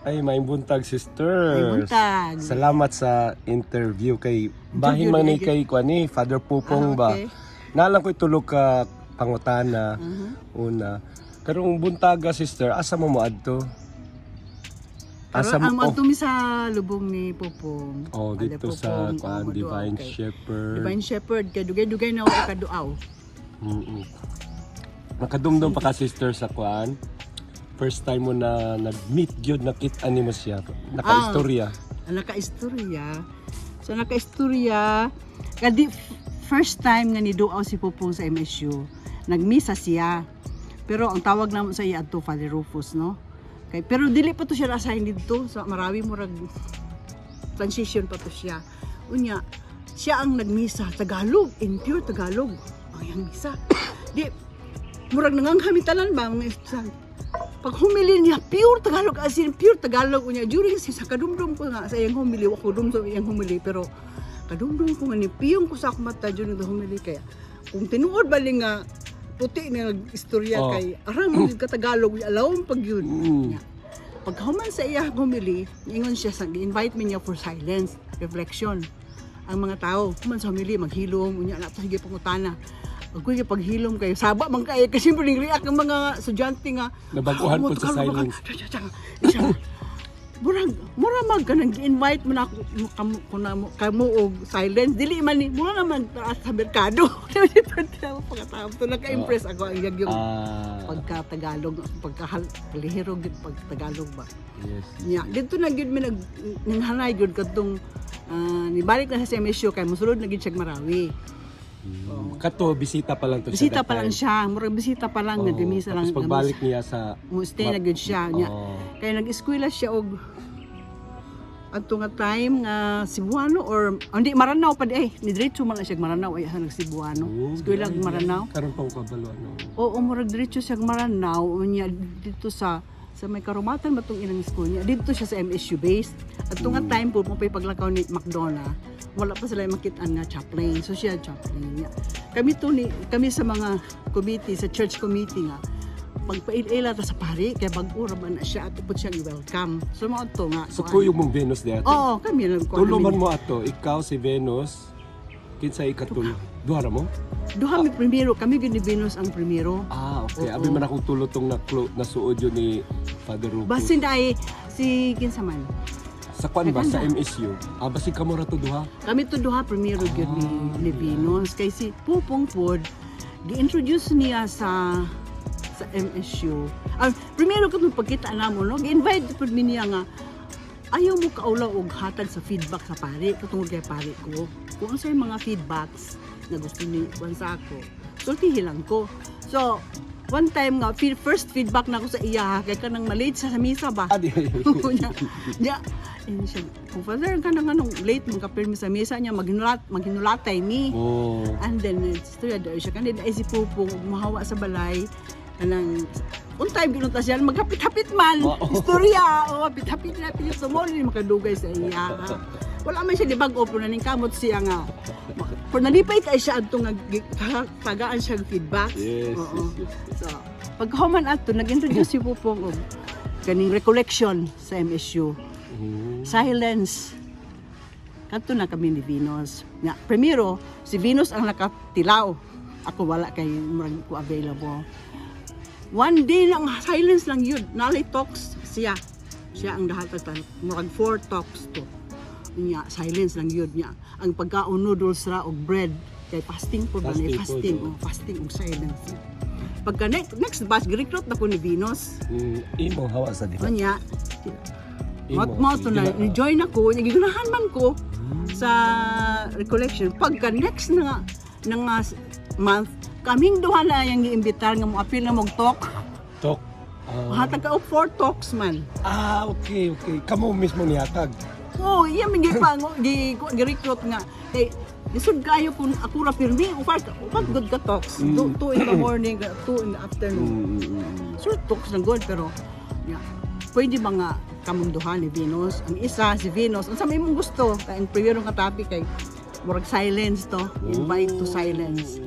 Ay, may buntag sister. May buntag. Salamat sa interview kay bahin man ni kay kuani Father Pupong ba. Okay. Nalang ko itulog ka pangutana una. Karong buntaga sister, asa mo adto? Pero ang magtumi sa lubong ni Pupong. Oh, Ale dito sa Pupong, kuan Divine kay Shepherd. Divine Shepherd kay dugay-dugay na ako kaduaw. Nakadumdum pa ka sister sa kuan. First time mo na nag-meet gyud nakita ni mo siya. Naka-istorya. Naka-istorya. So naka-istorya kadi first time nga niduaw si Pupong sa MSU. Nagmisa siya. Pero ang tawag namo sa iya adto Father Rufus, no? Kay pero dili pa to siya assign dito sa Marawi murag transition pa to siya. Unya siya ang nagmisa Tagalog, in pure Tagalog. Ay ang misa. Di murag nanganghamitan ba mga isang pag humili niya, pure Tagalog, as in pure Tagalog unya. During sa kadumdum ko nga sa iyang humili, ako dumdum iyang humili, pero kadumdum ko nga ni piyong ko sa akong mata during the humili. Kaya kung tinuod bali nga puti nga istorya kay aram mo ka Tagalog, alawang pag yun. Pag human sa iya humili, ingon siya sa invite me niya for silence, reflection. Ang mga tao, human sa humili, maghilom, unya na to sige pangutana. Ako yung paghilom kayo, saba man kayo, kasi rin react ng mga estudyante nga. Nabaguhan po sa silence. Mura mag ka nang invite mo na kamo og silence. Dili man ni, mura naman taas sa merkado. Pagkatapos to, naka-impress ako ang yung pagka-Tagalog, pagka-palihiro, pagka-Tagalog ba. Yes. Yeah, dito na yun, may nanghanay yun katong nibalik na sa MSU kay musulod na yun siya Marawi. Kato, bisita pa lang to siya. Bisita pa lang siya, murag bisita pa lang, nagmisa lang. Tapos pagbalik niya sa... Stay na good siya. Kaya nag-eskwela siya og adto nga time nga Cebuano or hindi Maranao pa di ni diretso man lang siya Maranao ay nag Cebuano. Eskwela og Maranao. Karon pa ko kabalo ano. Oo, murag diretso siya Maranao unya dito sa may karumatan matong ilang school niya. Dito siya sa MSU based. Adto nga time po mo pay paglakaw ni McDonald. Wala pa sila makitaan nga chaplain. So siya chaplain niya. Kami sa mga committee, sa church committee nga, pagpail-ila ta sa pari, kaya bag-o raman na siya, ato po siyang i-welcome. So mga ito nga. So kuyog mong Venus dito? Oo, kami lang. Tuluman mo ato, ikaw si Venus, kinsa ikatulo? Duha ra mo? Duha mi primero, kami gini Venus ang primero. Okay. Abi man akong tulo tong nasuod yun ni Father Rufus. Basin ay si kinsa man. Sa kwan ba? Sa MSU? Basig ka mo ra to duha? Kami to duha primero gyud ni Venus. Kay si Pupong Pod, gi-introduce niya sa MSU. Primero kami pagkita namo no, gi-invite pod mi niya nga ayaw mo kaulaw og hatag sa feedback sa pare, katungod kay pare ko. Kung unsay mga feedbacks na gusto ni sa ako, sultihin lang ko. So, one time nga, first feedback na ako sa iya, kay ka nang malate sa misa ba? Siya, kung father ka nang anong late, magka-permi sa misa niya, maghinulatay mi. And then, istorya daw siya, kanina ay si Pupong, mahawa sa balay, kanang, untay, ginunta siya, maghapit-hapit man, istorya, hapit-hapit na, pinitumulo, makadugay sa iya. Wala man siya libag-o, pero naning kamot siya nga. Pero nalipay kay siya adto nga tagaan siya feedback. Yes. So, pag human ato nag-introduce si Pupong og kaning recollection sa MSU. Silence. Kadto na kami ni Venus. Nga, primero si Venus ang nakatilaw. Ako wala kay murag ko available. One day lang silence lang yun. Nalay talks siya. Siya ang dahatag murag 4 talks to. Niya silence lang yun niya ang pagkaon noodles ra og bread kay fasting po ba ni fasting og silence pagka next batch recruit na ko ni Venus imo hawa sa diha niya mo to na enjoy na ko gigunahan man ko sa recollection pagka next na nga month kaming duha na yang giimbitar nga mo apil na mog talk hatag ka og 4 talks man okay kamo mismo nihatag. Iya may gi-recruit nga. Kay lisod kayo kung ako ra pirmi, upag good ka talks. 2 in the morning, 2 in the afternoon. Short talks lang good pero pwede ba nga kamunduhan ni Venus? Ang isa si Venus, unsa may mong gusto? Kay ang primero nga topic kay murag silence to, invite to silence.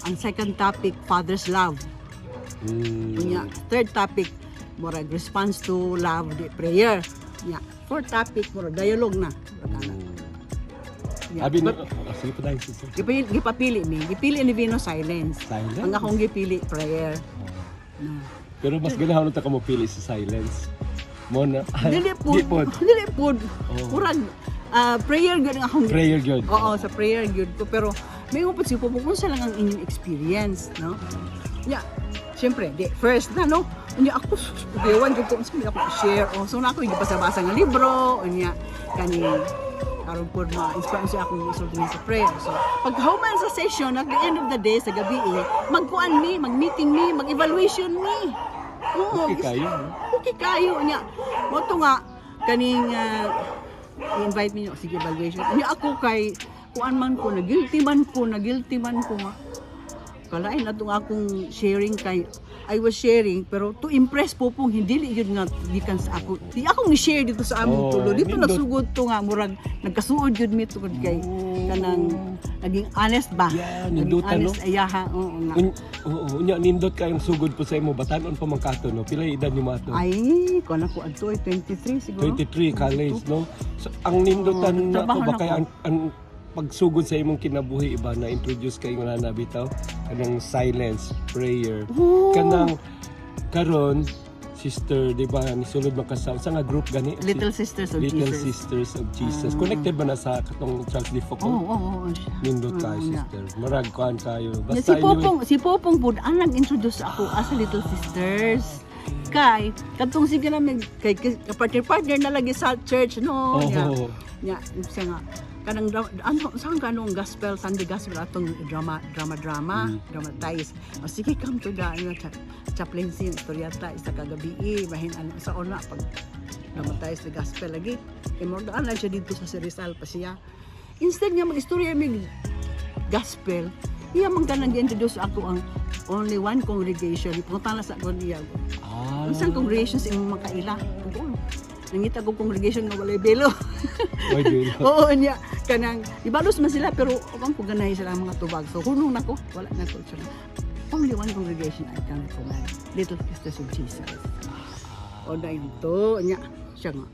Ang second topic, father's love. Third topic, murag response to love the prayer. Yeah. For topic murag dialogue na. Murag ana. Yeah. Abi ni, But, sige pa tayo sister. gipapili mi. Gipili ni Vino silence. Silence? Ang akong gipili prayer. Na. Pero mas ganahan ta ka mo pili sa silence. Mo na. Dili Di pod. pod. Dili pod. Oh. Murag prayer gyud ang akong Prayer gyud. Oo, sa prayer gyud ko pero may mo pud si Popo kung sa lang ang inyong experience, no? Yeah. Siyempre, first na no. Unya ako sugewan gyud ko sa ako share. Oh, so na ako gipasa-basa nga libro, unya kani karon pod ma-inspire siya akong isulti sa prayer. So, pag human sa session at the end of the day sa gabi, magkuan mi, mag-meeting mi, mag-evaluation mi. Oo, Okay kayo. no? okay kayo nya. Mo to nga kaning i-invite me sige evaluation. Nya ako kay kuan man ko na guilty man ko nga. Kalain na itong akong sharing kay I was sharing pero to impress po pong hindi yun nga gikan sa ako. Di akong i-share dito sa among Oh, tulo. Dito nindot. nagsugod to nga murag nagkasuod yun mi tungod kay kanang naging honest ba? Yeah, Naging nindutan, no? honest ayaha. Oo nga. Unya nindot kayong sugod po sa imo batanon pa man kato no. Pila edad ni mo ato? Ay, kuan ako adto ay 23 siguro. 23 college no. So ang nindotan na trabaho ko ba na kay ko. ang pagsugod sa imong kinabuhi iba na introduce kay nga na bitaw kanang silence prayer Oo. kanang karon sister di ba ni sulod makasama sa nga group gani Little Sisters of Little Jesus. Sisters of Jesus connected ba na sa katong Charles D. Foucault Oo. nindot kayo nga. sister marag kuan kayo Yeah, basta si Popong Bud ang nag-introduce ako as a Little Sisters. Kay katong sige namin kay partner na lagi sa church no. Oh. Nya siya nga kanang ano saan kanong gospel Sunday gospel atong dramatize. O sige come to the chaplaincy istoryata isa kagabi bahin ano sa ona pag dramatize the gospel lagi. Kay mo daan lang siya dito sa Rizal pa siya. Instead nga mag-istorya mig gospel, iya man kanang gi-introduce ako ang only one congregation. Ipunta na sa ako niya. Isang congregation sa imong makaila. Nangita ko congregation nga walay belo. Why do you Oo niya kanang ibalos man sila pero ang puganay sila ang mga tubag. So hunong nako wala na ko siya. Only one congregation I can recommend. Little Sisters of Jesus. O dahil to niya siya nga.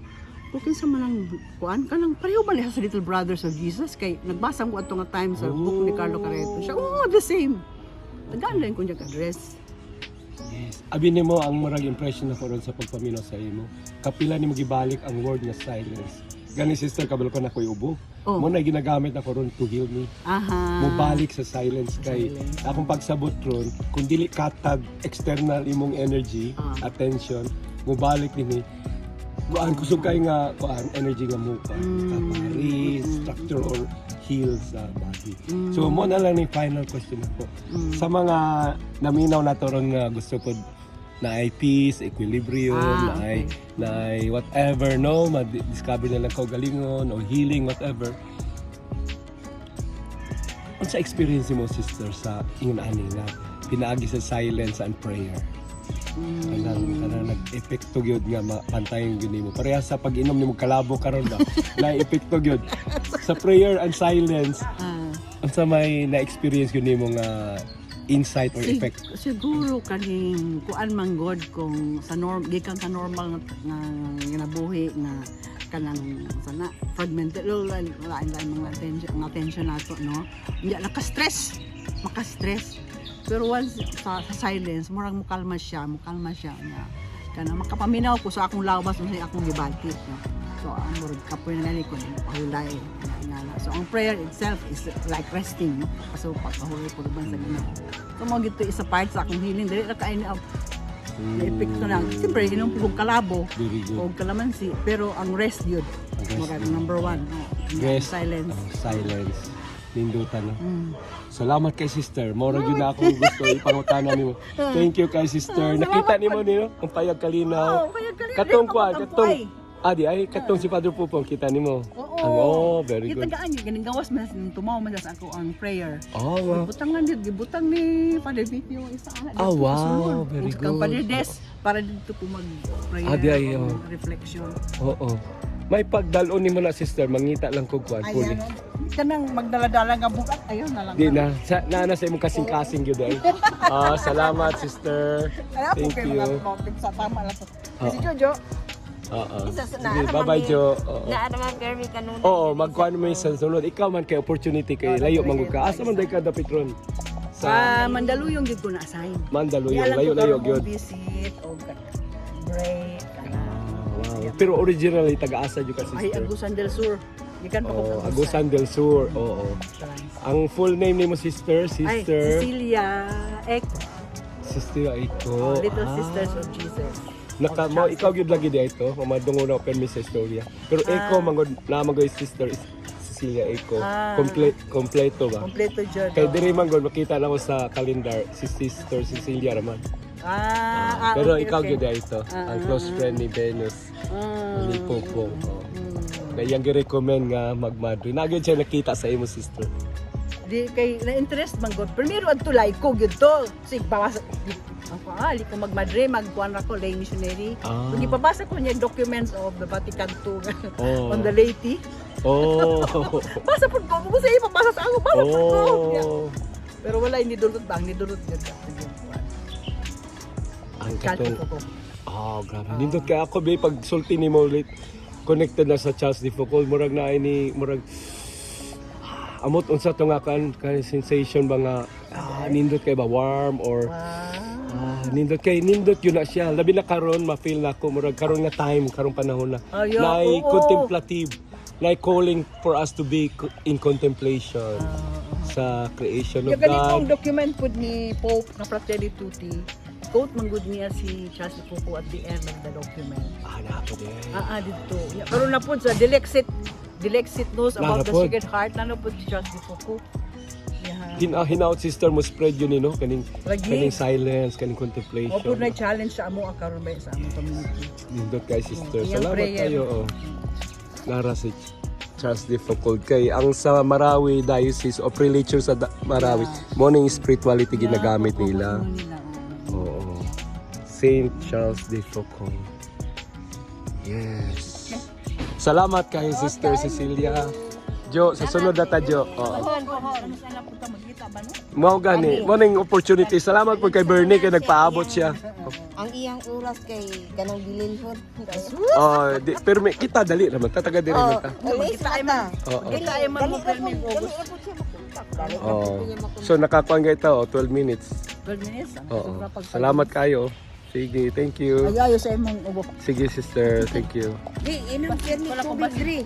Okay sa manang kuan kanang pareho ba liha sa Little Brothers of Jesus kay nagbasa ko ato nga time sa book ni Carlo Careto. Siya the same. Naganda ko niya ka-dress. Yes. Abi nimo ang murag impression na ron sa pagpaminaw sa imo. Kapila nimo gibalik ang word nga silence. Gani sister kabalo pa na koy ubo. Oh. Mo na ginagamit ako ron to heal me. Aha. Mo balik sa silence kay Silence. akong pagsabot ron kung dili katag external imong energy, attention, mo balik nini. Kuan kusog kay nga kuan energy nga mo kapari, structure or heal sa body. So mo na lang ni final question ako. Sa mga naminaw na to ron nga gusto pod na ay peace, equilibrium, na ay whatever no, ma-discover nila kaugalingon or healing whatever. Ano sa experience mo sister sa ingon ani nga pinaagi sa silence and prayer? Kanang nag-epekto gyud nga mapantayon gyud nimo. Pareha sa pag-inom nimo kalabo karon ba. Na-epekto gyud sa prayer and silence. Unsa may na-experience gyud nimo nga insight or effect? Siguro kaning kuan man god kung sa gikan sa normal nga ginabuhi nga kanang sana fragmented lain mga attention nato no. Hindi naka-stress, maka-stress. Pero once sa silence, murag mukalma siya nga kana makapaminaw ko sa akong lawas sa akong gibati no. So ang murag kapoy na ko pahulay nga. So ang prayer itself is like resting no. Kaso pagpahulay ko ban sa Ginoo. So mo gito isa part sa akong healing dili ra kaini na-epekto na. Siyempre, inom po kalabo o kalamansi, pero ang rest yun. Murag number one. No? Rest. Silence. Silence. Nindutan no. Salamat kay sister. Mora gyud na ako gusto ipangutana nimo. Thank you kay sister. Nakita nimo nino ang payag kalinaw. Katong kuan, katong ay katong si Father Pupong kita nimo. Oh, very good. Kita gaan ganing gawas man tumaw man sa ako ang prayer. Oh, wow. Butang lang dit gibutang ni Father Vic yung isa ana. Wow, very good. Kang Father Des para dito ko mag prayer. Ay, reflection. Oo. May pagdalon nimo na sister, mangita lang kog kuan puli. Ayan. Kanang magdala-dala nga bukat, ayun na lang. Di na na sa imong kasing-kasing gyud ay. Salamat sister. Thank you. Sa tama lang to. Oo. Si Jojo, Oo. Isa sa Sige, naa bye-bye naman Jo. Oo. Naa naman permi kanuna. Oo, magkuhan mo yung sa sunod. Ikaw man kay opportunity kay layo mangud ka. Asa man day ka dapit ron? Sa Mandaluyong gid ko na assign. Mandaluyong, layo-layo gyud. Visit o break. Wow. Pero originally taga-asa jud ka Ay, sister. Agusan del Sur. Gikan pa ko Oh, Agusan del Sur. Oo. Ang full name nimo sister, Ay, sister. Cecilia Ek, Sister Aiko. Little Sisters of Jesus. Naka mo ikaw gyud lagi di ito, mamadungo na permi sa istorya. Pero Aiko mangod na magoy sister is Cecilia Aiko. Kompleto ba? Kompleto dyan. Kay diri man gud makita na ko sa calendar si Sister Cecilia raman. Pero okay, ikaw okay. gyud ito, ang close friend ni Venus. Ni Popo. Na iyang gi-recommend nga mag-Madrid. Nagyod siya nakita sa imo sister. Di kay na-interest man gud. Primero adto like ko gyud to. Sig bawas ako ali ko mag-Madrid, magkuan ra ko lay missionary. Ah. Kung ipabasa ko niya documents of the Vatican II Oh. on the laity. Oh. Basa pud ko, mo sa ipabasa sa ako, basa pud ko. Yeah. Oh. Pero wala hindi dulot bang, ni dulot gyud. Ang Kalto katong ko. oh, grabe. Nindot kay ako be pag sulti ni mo ulit connected na sa Charles de Foucault murag na ini murag amot unsa to nga kan sensation ba nga nindot kay ba warm or nindot yun na siya labi na karon ma-feel na ko murag karon nga time karong panahon na Oh, yeah. na Oo. contemplative na calling for us to be in contemplation sa creation Yung of ganitong God. document po ni Pope na Fratelli Tutti, quote man good niya si Charles de Foucault at the end of the document. Napo din. Dito. Yeah, pero na po sa Dilexit knows about the Napod. Sacred Heart, na po si Charles de Foucault. Yeah. Hinaut sister mo spread yun no kaning Lagi. kaning silence kaning contemplation. Opo na challenge sa amo karon ba sa among community. Nindot kay sister. Iyang Salamat prayer. kayo. Oh. Nara si Charles de Foucault kay ang sa Marawi Diocese of Prelature sa Marawi mo ning spirituality ginagamit nila. Oo. Saint Charles de Foucault. Yes. Salamat kay Sister Cecilia. Jo, sa sunod na ta Jo. Oo. Ano sana po ta magkita ba no? Mao gani, mo ning opportunity. Salamat po kay Bernie kay nagpaabot siya. Ang iyang oras kay kanang dililhod. Oh, pero may kita dali naman tataga diri man ta. Alis mata. Oo. Kita ay man mo permi August. Oh. So nakakuan gyud ta 12 minutes. 12 minutes. Oo. Salamat kayo. Sige, thank you. Ayayo sa imong ubo. Sige sister, thank you. Di inom permi Wala ko tubig ba- diri.